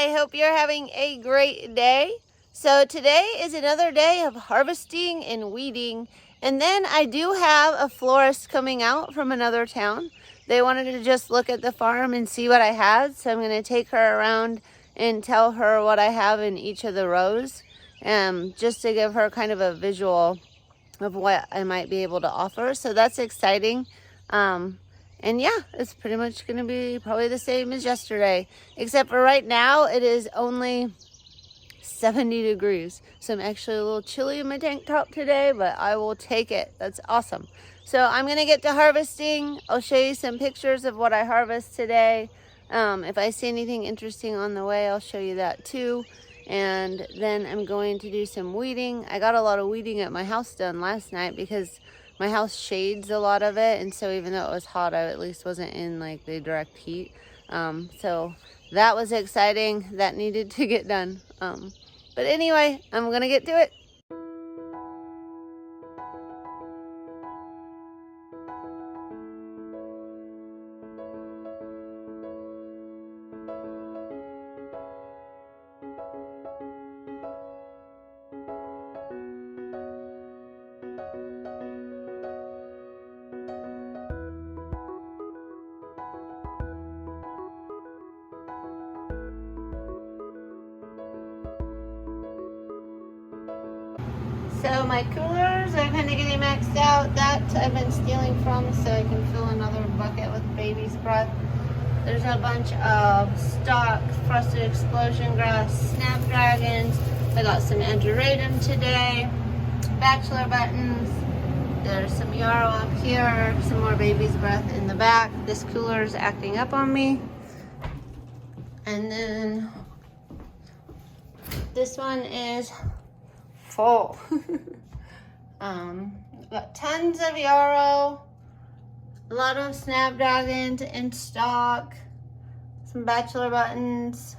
I hope you're having a great day. So today is another day of harvesting and weeding. And then I do have a florist coming out from another town. They wanted to just look at the farm and see what I had. So I'm going to take her around and tell her what I have in each of the rows. Just to give her kind of a visual of what I might be able to offer. So that's exciting. And yeah, it's pretty much going to be probably the same as yesterday. Except for right now, it is only 70 degrees. So I'm actually a little chilly in my tank top today, but I will take it. That's awesome. So I'm going to get to harvesting. I'll show you some pictures of what I harvest today. If I see anything interesting on the way, I'll show you that too. And then I'm going to do some weeding. I got a lot of weeding at my house done last night because my house shades a lot of it, and so even though it was hot, I at least wasn't in like the direct heat. So that was exciting. That needed to get done. But anyway, I'm gonna get to it. So my coolers are kind of getting maxed out. That I've been stealing from so I can fill another bucket with baby's breath. There's a bunch of stock frosted explosion grass, snapdragons. I got some ageratum today, Bachelor Buttons. There's some yarrow up here, some more baby's breath in the back. This cooler is acting up on me. And then this one is full. Got tons of yarrow, a lot of snapdragons in stock, some Bachelor Buttons,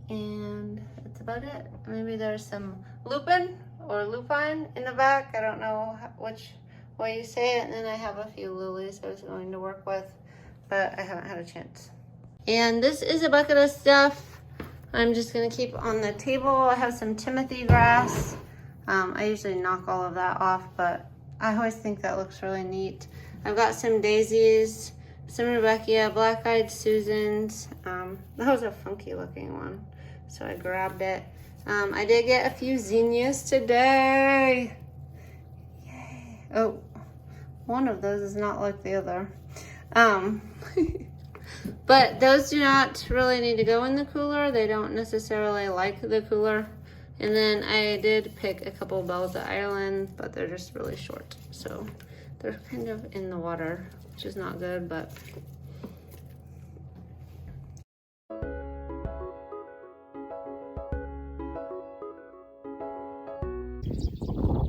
and that's about it. Maybe there's some lupin or lupine in the back. I don't know which way you say it. And then I have a few lilies I was going to work with, but I haven't had a chance. And this is a bucket of stuff I'm just gonna keep on the table. I have some Timothy grass. I usually knock all of that off, but I always think that looks really neat. I've got some daisies, some rudbeckia, black-eyed Susans. That was a funky looking one, so I grabbed it. I did get a few zinnias today. Yay. Oh, one of those is not like the other. But those do not really need to go in the cooler. They don't necessarily like the cooler. And then I did pick a couple bells of Ireland, but they're just really short. So they're kind of in the water, which is not good, but.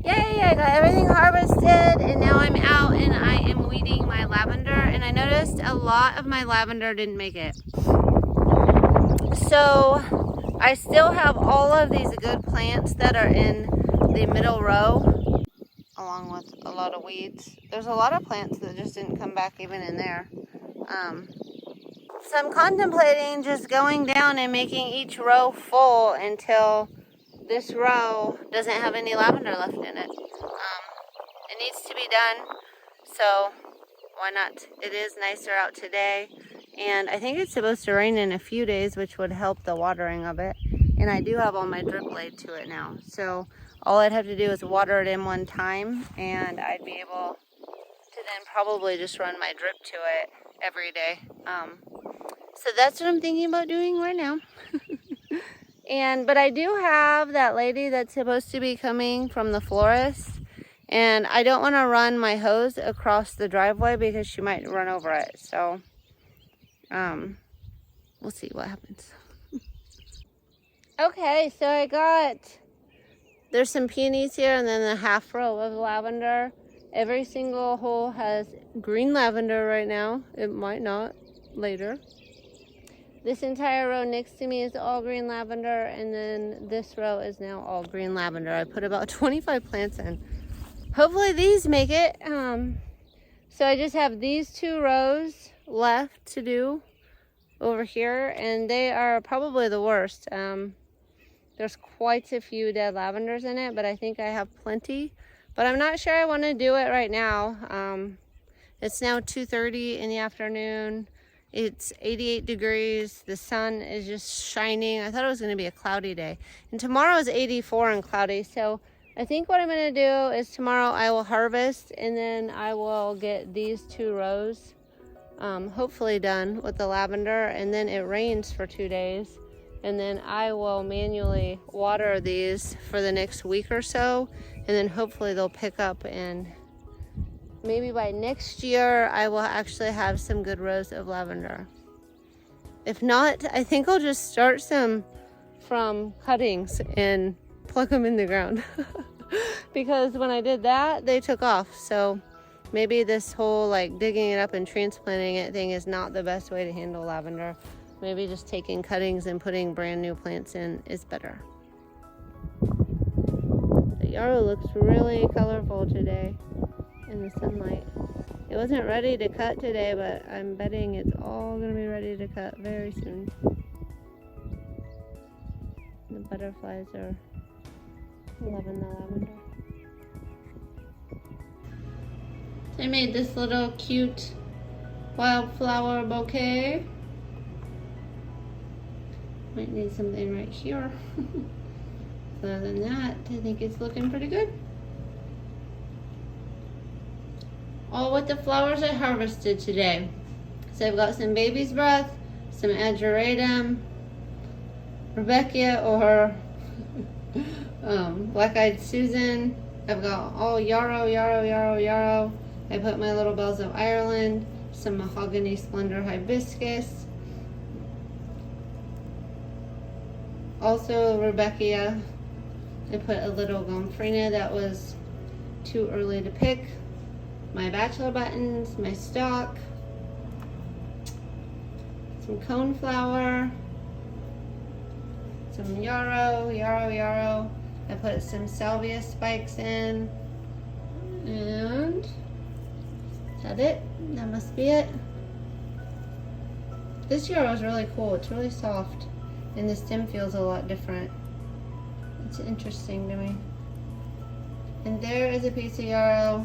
Yay, I got everything harvested, and now I'm out and I am weeding my lavender. And I noticed a lot of my lavender didn't make it. So I still have all of these good plants that are in the middle row, along with a lot of weeds. There's a lot of plants that just didn't come back even in there. So I'm contemplating just going down and making each row full until this row doesn't have any lavender left in it. It needs to be done, so why not? It is nicer out today, and I think it's supposed to rain in a few days, which would help the watering of it. And I do have all my drip laid to it now, so all I'd have to do is water it in one time, and I'd be able to then probably just run my drip to it every day. So that's what I'm thinking about doing right now. But I do have that lady that's supposed to be coming from the florist, and I don't want to run my hose across the driveway because she might run over it. So we'll see what happens. Okay, so there's some peonies here and then a half row of lavender. Every single hole has green lavender right now. It might not later. This entire row next to me is all green lavender, and then this row is now all green lavender. I put about 25 plants in. Hopefully these make it. So I just have these two rows left to do. over here, and they are probably the worst. There's quite a few dead lavenders in it, but I think I have plenty. But I'm not sure I want to do it right now. It's now 2:30 in the afternoon. It's 88 degrees. The sun is just shining. I thought it was going to be a cloudy day. And tomorrow is 84 and cloudy. So I think what I'm going to do is tomorrow I will harvest, and then I will get these 2 rows hopefully done with the lavender. And then it rains for 2 days. And then I will manually water these for the next week or so. And then hopefully they'll pick up, and maybe by next year I will actually have some good rows of lavender. If not, I think I'll just start some from cuttings and plug them in the ground. Because when I did that, they took off. So maybe this whole like digging it up and transplanting it thing is not the best way to handle lavender. Maybe just taking cuttings and putting brand new plants in is better. The yarrow looks really colorful today in the sunlight. It wasn't ready to cut today, but I'm betting it's all going to be ready to cut very soon. The butterflies are loving the lavender. I made this little cute wildflower bouquet. Might need something right here. Other than that, I think it's looking pretty good. All with the flowers I harvested today. So I've got some baby's breath, some ageratum, rudbeckia or black-eyed Susan. I've got all yarrow. I put my little bells of Ireland, some mahogany splendor hibiscus. Also rudbeckia. I put a little gomphrena that was too early to pick. My Bachelor Buttons, my stock, some coneflower, some yarrow. I put some salvia spikes in, and is that it? That must be it. This yarrow is really cool. It's really soft, and the stem feels a lot different. It's interesting to me. And there is a piece of yarrow.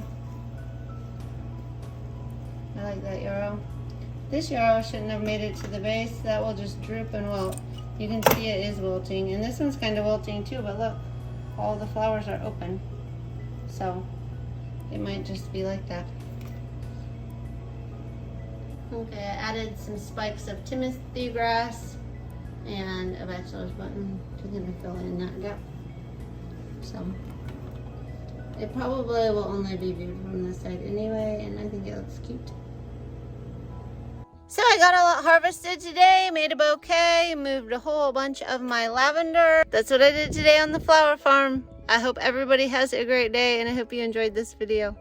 I like that yarrow. This yarrow shouldn't have made it to the base. That will just droop and wilt. You can see it is wilting, and this one's kind of wilting too, but look, all the flowers are open. So it might just be like that. Okay, I added some spikes of Timothy grass and a bachelor's button to kind of fill in that gap. So it probably will only be viewed from this side anyway, and I think it looks cute. So I got a lot harvested today, made a bouquet, moved a whole bunch of my lavender. That's what I did today on the flower farm. I hope everybody has a great day, and I hope you enjoyed this video.